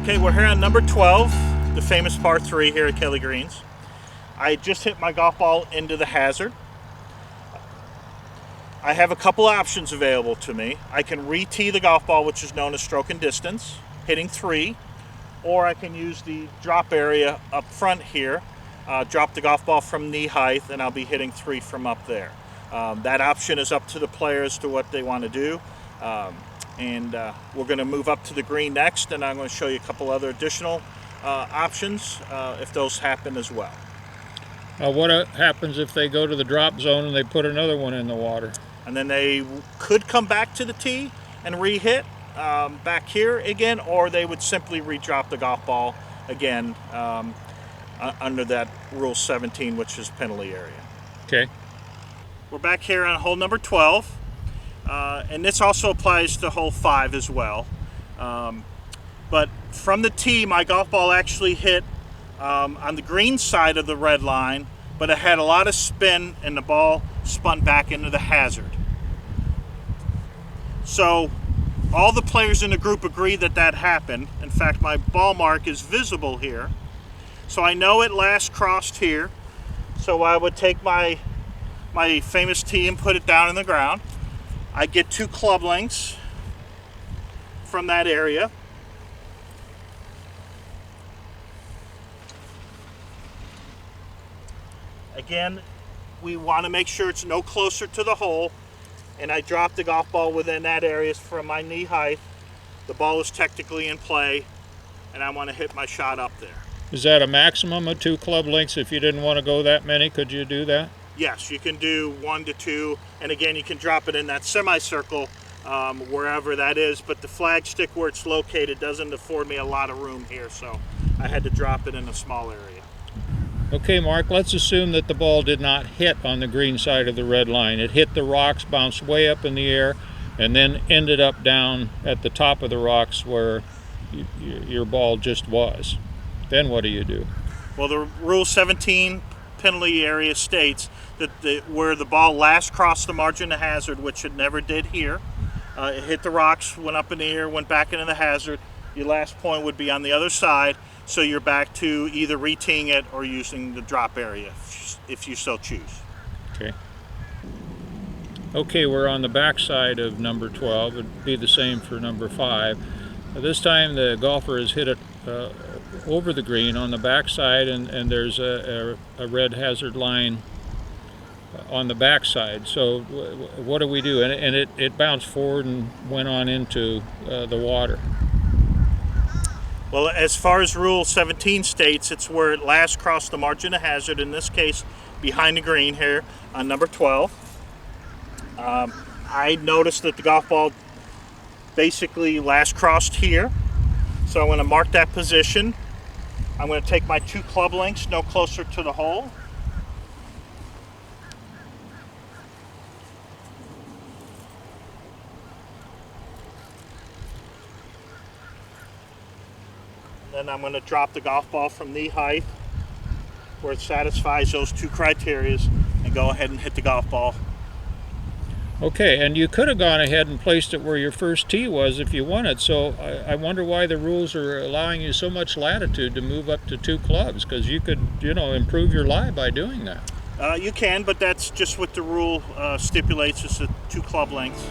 Okay, we're here on number 12, the famous par 3 here at Kelly Greens. I just hit my golf ball into the hazard. I have a couple options available to me. I can re-tee the golf ball, which is known as stroke and distance, hitting 3, or I can use the drop area up front here, drop the golf ball from knee height, and I'll be hitting 3 from up there. That option is up to the players to what they want to do. We're going to move up to the green next, and I'm going to show you a couple other additional options if those happen as well. What happens if they go to the drop zone and they put another one in the water? And then they could come back to the tee and re-hit back here again, or they would simply re-drop the golf ball again under that Rule 17, which is penalty area. Okay. We're back here on hole number 12. And this also applies to hole 5 as well. But from the tee, my golf ball actually hit on the green side of the red line, but it had a lot of spin and the ball spun back into the hazard. So all the players in the group agree that that happened. In fact, my ball mark is visible here. So I know it last crossed here. So I would take my famous tee and put it down in the ground. I get 2 club lengths from that area. Again, we want to make sure it's no closer to the hole, and I drop the golf ball within that area from my knee height. The ball is technically in play, and I want to hit my shot up there. Is that a maximum of 2 club lengths? If you didn't want to go that many, could you do that? Yes, you can do 1 to 2, and again, you can drop it in that semicircle wherever that is, but the flagstick where it's located doesn't afford me a lot of room here, so I had to drop it in a small area. Okay, Mark, let's assume that the ball did not hit on the green side of the red line. It hit the rocks, bounced way up in the air, and then ended up down at the top of the rocks where your ball just was. Then what do you do? Well, the Rule 17 penalty area states that where the ball last crossed the margin of hazard, which it never did here, it hit the rocks, went up in the air, went back into the hazard, your last point would be on the other side, so you're back to either re-teeing it or using the drop area if you so choose. Okay. Okay, we're on the back side of number 12. It'd be the same for number 5. This time the golfer has hit it over the green on the back side, and there's a red hazard line on the back side. So what do we do? And it bounced forward and went on into the water. Well, as far as Rule 17 states, it's where it last crossed the margin of hazard, in this case behind the green here on number 12. I noticed that the golf ball basically last crossed here, so I'm going to mark that position. I'm going to take my 2 club lengths no closer to the hole. Then I'm going to drop the golf ball from knee height where it satisfies those 2 criteria and go ahead and hit the golf ball. Okay, and you could have gone ahead and placed it where your first tee was if you wanted, so I wonder why the rules are allowing you so much latitude to move up to 2 clubs, because you could, improve your lie by doing that. You can, but that's just what the rule stipulates, is the 2 club lengths.